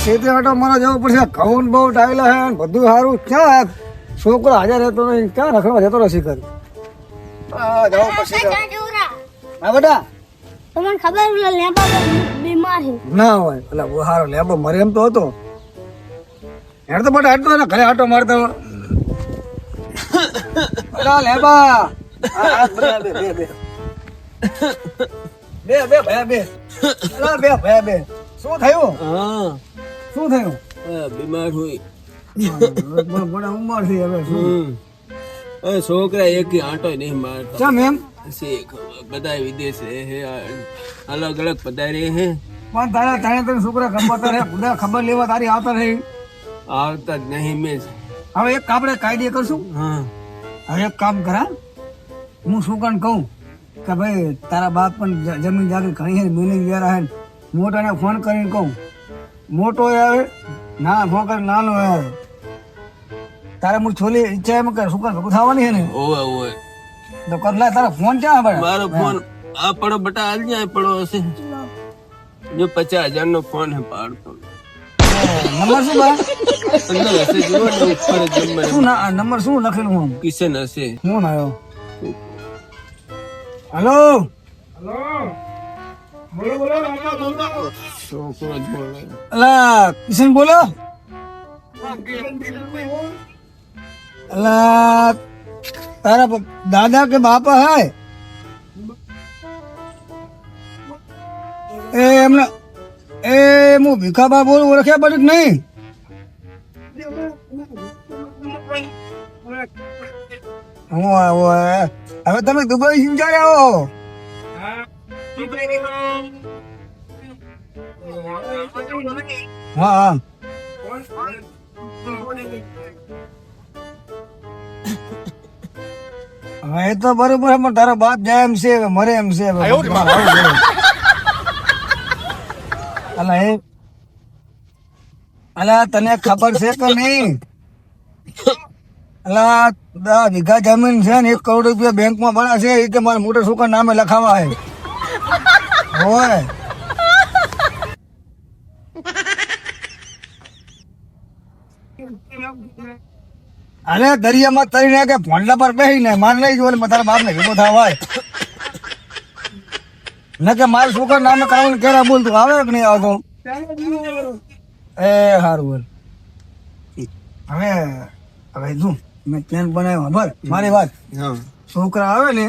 ખેતી આટો મારા જવું પડશે. ઘઉં બહુ ટાવેલા છે, બધું સારું. ક્યાં છોકરો હાજર રહેતો નહીં, ક્યાં રખડવા જતો રહેશે કરી. જવું પડશે. હા બેટા, તમને ખબર લેબા બીમાર છે? ના હોય એટલે હારો લેબો મરે એમ તો હતો. હેડ તો બેટા હટતો ને ઘરે આટો મારતો. લેબા બે શું થયું? શું થયું? બીમાર હોય ઉંમર થી હવે શું? છોકરા એક આંટો નહીં મારતા. ચમ એમ? બધા વિદેશ રહે, અલગ અલગ પધારે હે, પણ તારા તને છોકરા ખબર રહે, બધા ખબર લેવા તારી આવતા રહી. આવતા જ નહીં. મેં હવે એક આપણે કાયદે કરશું. હવે એક કામ કરા, હું શું કણ કહું કે ભાઈ તારા બાપ પણ જમીન જાગીર ઘણી મિલિંગ ગયા હે. મોટાને ફોન કરીને કહું, મોટો આવે ના ફોન કરીને નાનો આવે. તારે હું છોલી ઈચ્છા એમ કે શું ભેગું થવાની છે ને ઓવે ઓવે તો કરલા. તારા ફોન ક્યાં આવે? મારો ફોન આ પડો બટા હાલ જાય પડો હશે. જો 50,000 નો ફોન હે પાડતો. નંબર શું બા? અંદર હશે, જુઓ ને ઉપર જ નંબર. શું નંબર શું લખેલું? હું કિશન હશે. ફોન આવ્યો. હલો છોકરો જ બોલે. અલા કિશન બોલો. અલા તારા દાદા કે બાપા હે એ એમને એ હું ભીખાબા બોલું, ઓળખ્યા પડે નહીં? હવે તમે દુબઈ સિંચારે આવો. હા હા એ તો બરોબર, પણ તારો બાપ જાય એમ છે, મરે એમ છે. અલા તને ખબર છે કે નહીં? અલા 10 વીઘા જમીન છે ને 1 કરોડ રૂપિયા બેંકમાં ભરા છે. એ કે મારા મોટા છોકરા નામે લખાવા હે. હોય અરે દરિયામાં તરીને કે ભોંડલા પર બેસીને માર લઈ જો તારા બાપ ને ભેગો થવાય ને કે મારા છોકરા નામે કામ કેરા બોલતું આવે કે નહીં આવતો? એ હારું બોલ. હવે હવે તું મેં પ્લાન બનાવ્યો. ખબર મારી વાત? છોકરા આવે ને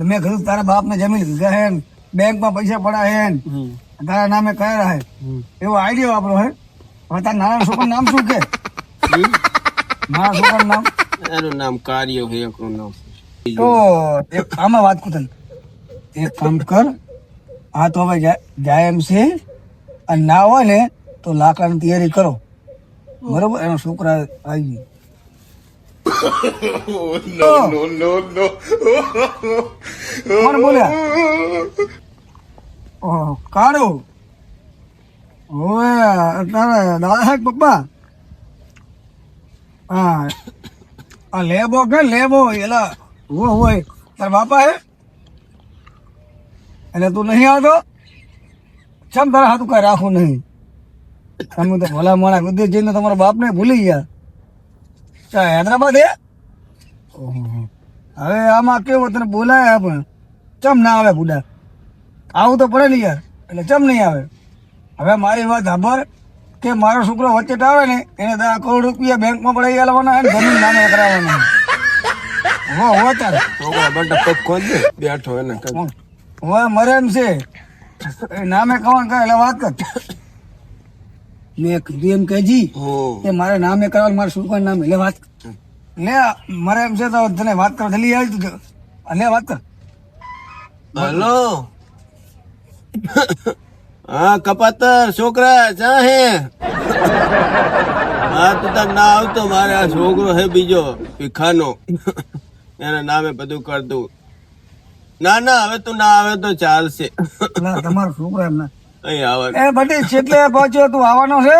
મેં કીધું તારા બાપ ને જમીન લીધા હે, બેંકમાં પૈસા પડા હે, તારા નામે કયા હે, એવો આઈડિયા આપણો હે. હવે તારા નાના છોકરા નામ શું કે? નાના છોકરા નામ એનું નામ કાર્ય હે, એકનું નામ. તો એક આમાં વાત કરું તને, એક કામ કર, આ તો હવે જાય એમ છે, અને ના હોય ને તો લાકડાની તૈયારી કરો, બરોબર? એનો છોકરા આવી કોણ બોલ્યા? કાળો હવે તારા દાદા સાહેબ પપ્પા. હા આ લેબો કે લેબો એલા હોય તારા બાપા હે એટલે તું નહીં આવતો? ચમ તારા હાથું કઈ રાખવું નહીં? તમે તો ભલા માણા વિદેશ જઈને તમારા બાપને ભૂલી ગયા. હૈદરાબાદ હે? હવે આમાં કેવું તને બોલાય પણ ચમ ના આવે બુડા? આવું તો પડે ને યાર, એટલે ચમ નહીં આવે? હવે મારી વાત સાંભળ કે મારો છોકરો વચ્ચે આવે ને એને 10 કરોડ રૂપિયા બેંકમાં પડાવી આલવાના અને જમીન નામે કરાવવાના. હો તારે છોકરા બટા પગ ખોલ દે બેઠો એને હવે મરે એમ છે, નામે કવાનું કરે એટલે વાત કર. મેં કીધું એમ કહેજી કે મારે નામે કરાવવાનું, મારા છોકરાના નામે, એટલે વાત લે. મારે એમ છે તો તને વાત કર, જલ્દી આવી તું લે વાત કર. હેલો. હા કપાતર છોકરા જા હે? હા તું તાર ના આવતો, મારે આ છોકરો હે બીજો ભીખાનો, એના નામે બધું કર દઉં. ના ના હવે તું ના આવે તો ચાલશે. તમારો છોકરો એમ ના અહીં આવે એ બધી છેટલે પહોંચ્યો, તું આવવાનો છે?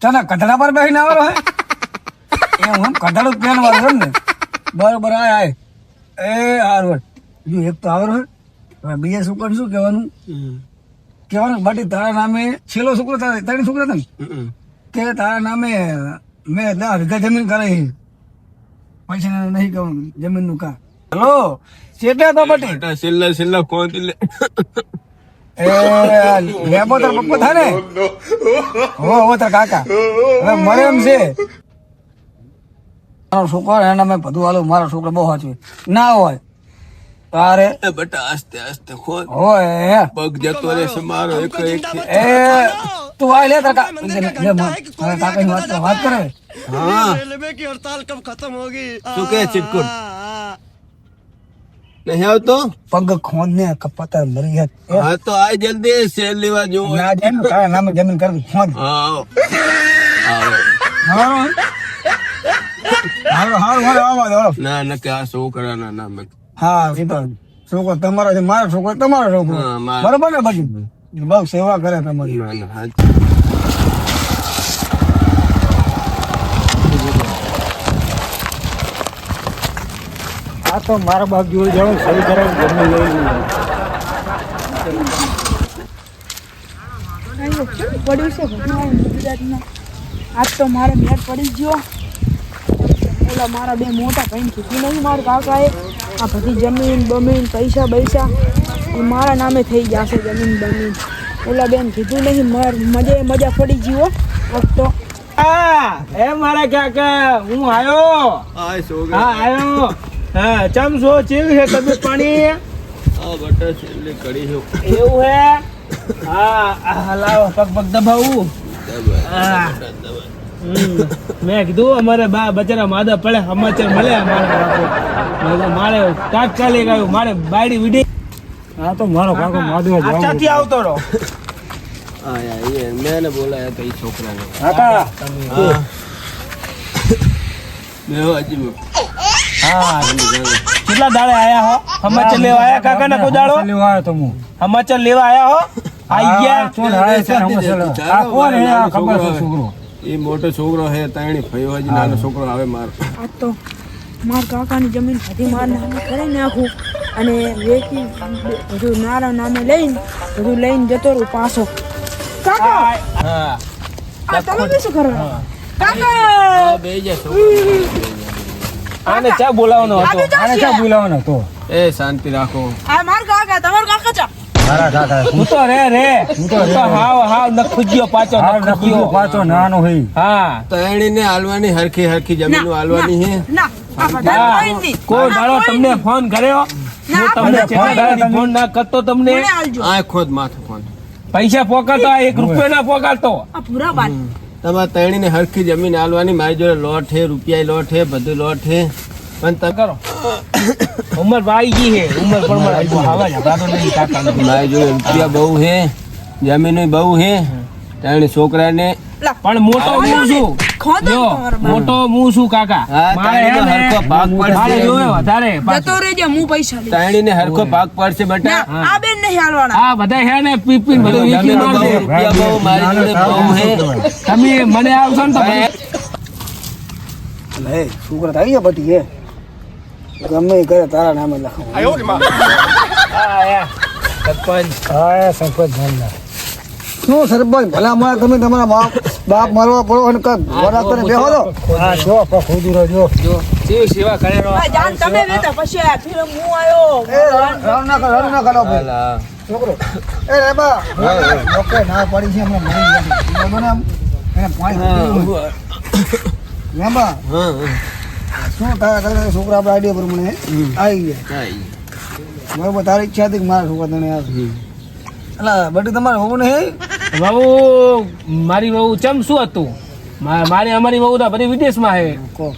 તને કઠડા પર બેસીને આવવાનો હે? હું કઠડું પેન વાળો ને બરોબર. આય એ હારું બીજું એક તો આવરો હે. હવે બીજા શું શું કહેવાનું કહેવાનું બાટી તારા નામે છેલ્લો છોકરો તારી છોકરા હતા ને કે તારા નામે મેં 10 વીઘા જમીન કરાવી પૈસા નહીં કહું જમીન નું કા હેલો ચેટલા તો બાટી બેટા છેલ્લા કોણ લે એ લેબો તાર પપ્પા થાય ને હો તાર કાકા હવે મરે એમ છે મારો છોકરો એના મેં બધું હાલું મારો છોકરો બહુ સાચું ના હોય તારે બેટા આસ્તે ખોદ હોય પગ જતો રહેશે મારો એક એ તું આ લે તાર કાકા વાત કરે હા શું કે ચિટકુટ નહીં આવતો પગ ખોદ ને કપાતા મરી ગયા હા તો આ જલ્દી શેર લેવા જો ના જાય ને તારા નામે જમીન કરવી ખોદ હા આવો હારું ના કે આ છોકરાના નામે હા એ તો છોકરો તમારો છે મારો છોકરો તમારો છોકરો હા, મારો. બરોબર ને બાકી બહુ સેવા કરે તમારી ના હા આ તો મારા બાપ જોડે જવાનું સહી કરાવી જમી લઈ પડ્યું છે ભગવાન ગુજરાતમાં આજ તો મારે મેળ પડી ગયો ઓલા મારા બે મોટા ભાઈને કીધું નહીં મારા કાકાએ આ બધી જમીન બમીન પૈસા બૈસા એ મારા નામે થઈ જશે જમીન બમીન ઓલા બેન કીધું નહીં મજા પડી ગયો વખતો એ મારા કાકા હું આયો આ છોકરા હા આયો હા ચમ છો ચીલ છે તબિયત પાણી આ બટા છેલ્લી કરી છે એવું હે હા લાવો પગ દબાવું હા. મેં કીધું અમારે બા બચારા માદા પડે સમાચાર મળે અમારે મારે તાત્કાલિક આવ્યું મારે બાયડી વિડી આ તો મારો કાકો માધવ આચાથી આવતો રહો હા યાર મેં બોલાયા તો એ છોકરાને કાકા હા મેં હા કેટલા દાડે આયા હો સમાચાર લેવા આયા કાકા ના કોઈ દાડો લેવા આવ્યો તો હું સમાચાર લેવા આયા હો આઈ ગયા કોણ આવે છે આ કોણ હે આ ખબર છે છોકરો એ મોટો છોકરો હે તાણી ભાઈઓ જ નાનો છોકરો આવે માર આજ તો મારા કાકાની જમીન બધી મારા નામે કરી નાખું અને વેચી બધું મારા નામે લઈને જતો રહું પાછો કાકા હા આ તમે શું કરો કાકા બે જા છોકરો આને ચા બોલાવવાનો હતો આને ક્યાં બોલાવવાનો તો એ શાંતિ રાખો આ મારા કાકા તમારા કાકા ચા મારા કાકા તું તો રે તું તો હાવ નખુજ્યો પાછો નખુજ્યો પાછો નાનો હઈ હા તો એણીને હાલવાની હરખી જમીન હાલવાની હે ના આ બધા કોઈ નહીં કોઈ દાડો તમને ફોન કર્યો હું તમને કેટલા દાડાથી ફોન ના કરતો તમને મને આલજો આ ખોદ માથું ફોન પૈસા પોકાતો આ 1 રૂપિયો ના પોકાતો આ પૂરા બાદ તમારે તણીને હરખી જમીન હાલવાની મારી જોડે લોટ હે રૂપિયા લોટ હે બધું લોટ હે પણ તમે કરો ઉમર ભાઈ ગઈ હે ઉમર પણ હવા ઝઘડાતો નહીં કાકા મારી જોડે રૂપિયા બહુ હે જમીન બહુ હે તણી છોકરાને પણ મોટો હું છું ખોદો જો તમારા બાપ. મોટો હું છું કાકા હા મારે હે તણીને ને હરખો ભાગ મારે પડશે જોવે વધારે જતો રહેજો હું પૈસા લઈશ તણીને હરખો ભાગ પડશે બેટા ના આ બેન નહીં હાલવાના આ બધા હે ને પીપી બધું વીકી જમીન બહુ, મારશે રૂપિયા બહુ મારી જોડે બહુ હે તમે મને આવશો ને તો પછી લે છોકરા આવી ગયા બટી હે ગમે એ કરે તારા નામે લખાવું સરપંચ હા સરપંચ નામના શું સરપંચ ભલા મારા તમે તમારા બાપ મારવા પડો અને વડા કરે બેહો દો હા જો ખોદું રહ્યો જો શિવ સેવા કરે રો આ જાન તમે બેટા પછી આ ફિલ્મ હું આયો એ રામ ના કરો હાલા. છોકરો એ રેબા ઓકે ના પડી છે હમણાં મરી ગયા બરાબર ને આમ? એને પાણી પીવું. રેબા હા શું તારા છોકરા આપણા આઈડિયા પ્રમાણે આવી ગયા હા બરોબર તારી ઈચ્છા હતી કે મારા છોકરા તને આવે એટલે બટી તમારે હોવું નહીં વહુ મારી વહુ ચમ શું હતું મારી અમારી વહુ તો બધી વિદેશમાં હે કહો.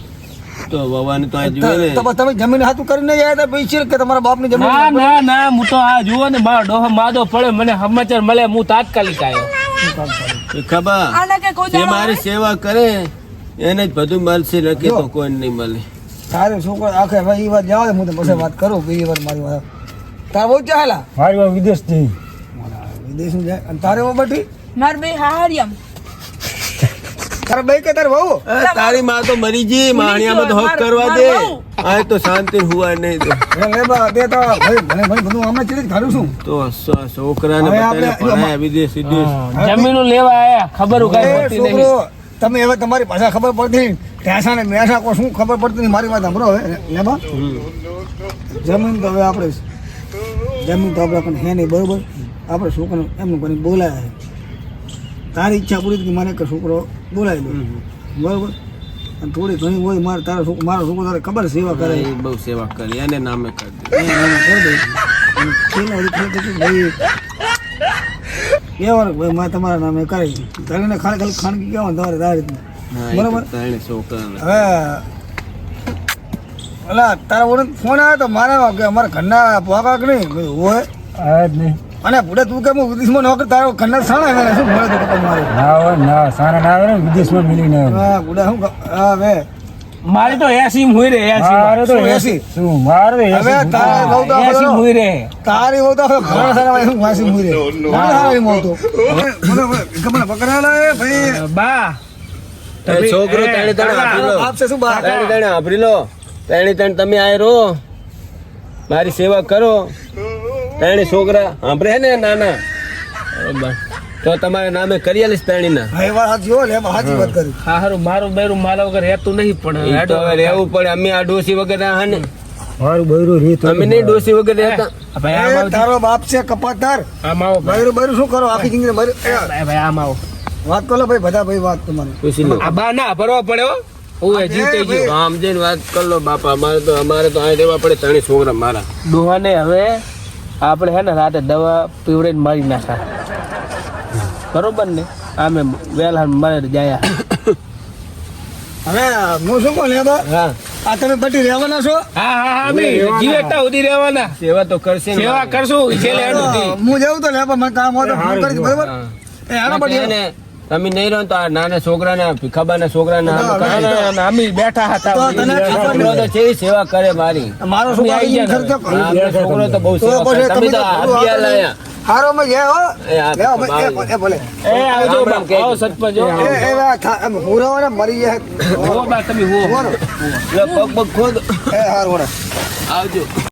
તો ભગવાન તો આ જોયે ને તમે જમીન હાથું કરીને ગયા હતા પૈસે કે તમારા બાપની ના જમીન ના ના હું તો આ જુઓ ને મારો ડોહો માદો પડે મને સમાચાર મળે હું તાત્કાલિક આવ્યો એ ખબર આને કે કોઈ જે મારી સેવા કરે એને જ બધું મળશે નક્કી તો કોઈ નહીં મળે તારે છોકરો આખે ભાઈ એ વાત જવા દે હું તો પછી વાત કરું બીજી વાર મારી વાત તારે બહુ ચાલા મારી વહુ વિદેશ જઈ વિદેશ જાય અને તારે બહુ બટી માર બે હારિયમ તારે બે કે તારે બહુ તારી માં તો મરી ગઈ માણિયામાં તો હક કરવા દે આ તો શાંતિ હુવા નહીં તો લે બા દે તો ભાઈ મને બધું અમે ચીજ ખાડું છું તો છોકરાને હવે બધાને આપણે- ભણાયા વિદેશ વિદેશ જમીનો લેવા આયા ખબર કઈ એ પડતી નહીં છોકરો તમે હવે તમારી ભાષા ખબર પડતી ઢેસા ને મેસા કો શું ખબર પડતી નહીં મારી વાત સાંભળો હવે લે બા જમીન તો હવે આપણે જમીન તો આપણે પણ હે નહીં બરોબર આપણે છોકરાને એમનું કરીને બોલાયા છે તારી ઈચ્છા પૂરી હતી કે મારે એક છોકરો બોલાવી દો બરોબર અને થોડી ઘણી હોય મારે મારો છોકરો તારે ખબર સેવા કરે એ બહુ સેવા કરી એને નામે કરી દે એ નામે કરી દે અને પેલા વળી ખાલી કીધું, ભાઈ કહેવાનું કે ભાઈ મારે તમારા નામે કરે તારીને ખાલી ખાનગી કહેવાનું તમારે તારી રીતના હા, એ બરોબર. તો ત્રણે છોકરાને હવે ઓલા તારા વડે ફોન આવ્યો તો મારા કે અમારા ઘરના પોકા કે નહીં મેં કીધું, હોય આજ નહીં અને ભૂડે તું કે હું વિદેશમાં નોકરી તારો ઘરના સાણા આવે શું મળે તો કપા મારે ના હોય ના સારા ના આવે ને વિદેશમાં મિલીને હા ભૂડે શું હા હવે મારી તો 80 હોય રે 80 મારે તો 80. શું મારે તો હવે તારે બહુ તો 80 હોય રે તારી બહુ તો હવે ઘણા સારા શું વાસી મુઈ રે ઘણા સારા એમ આવતો મને પકડાયેલા એ ભાઈ બા એ છોકરો ત્રણે ત્રણે આપી લો આપશે શું બા ત્રણે ત્રણે આપી લો ત્રણે ત્રણ તમે આય રહો મારી સેવા કરો ત્રણે છોકરા સાંભળે હે ને નાના બરોબર તો તમારા નામે કરી આલીશ ત્રણેયના ભાઈ વાત સાચી હો લે સાચી વાત કરી હારું મારું બેરું મારા વગર રહેતું નહીં પણ ઈ તો હવે રહેવું પડે અમે આ ડોસી વગર હા ને મારું બેરું રીત અમે નહીં ડોસી વગર રહેતા ભાઈ એ તારો બાપ છે કપાતાર આમ આવો બૈરું બૈરું શું કરો આખી જિંદગી બૈરું ભાઈ આમ આવો વાત કરો ભાઈ બધા ભાઈ વાત તમારી પૂછી લો આ બા ના ભરવા પડે હો ઓય જીતે ગયો આમ જઈને વાત કર લો બાપા અમારે તો અહીં રહેવા પડે ત્રણે છોકરા મારા ડોહાને હવે આપણે હે ને રાતે દવા પીવડાઈને મારી નાખા બરોબર ને આમે વેલા મારે જાય હવે હું શું કહું લે બા હા આ તમે બધી રહેવાના છો હા હા હા અમે જીવેતા સુધી રહેવાના સેવા તો કરશે ને સેવા કરશું છેલ્લે અડધી હું જાઉં તો લે બા મને કામ હોય તો ફોન કરી દે, બરાબર હા. એ હાલો બાકી બધી એને તમે નહીં રહો તો આ નાના છોકરાને ભીખાબાના છોકરાને આમ ના, કરે. અમે બેઠા હતા તો તને આ છોકરો તો કેવી સેવા કરે મારી મારો છોકરો આઈ ગયા ખર્ચો કરે. આ આપણો છોકરો તો બહુ તો સેવા કરે પછી તમે તો બધું આપ્યા આપણે લાયા હારો માં ગયા હો એ આ લેવો ભાઈ, એ ભલે એ આવજો રામ રામ બા, આવો કહેજો. સરપંચ હો. પૂરા મરી જાય હો બા તમે હો લે, પગ પગ ખોદ એ હાર વડે આવજો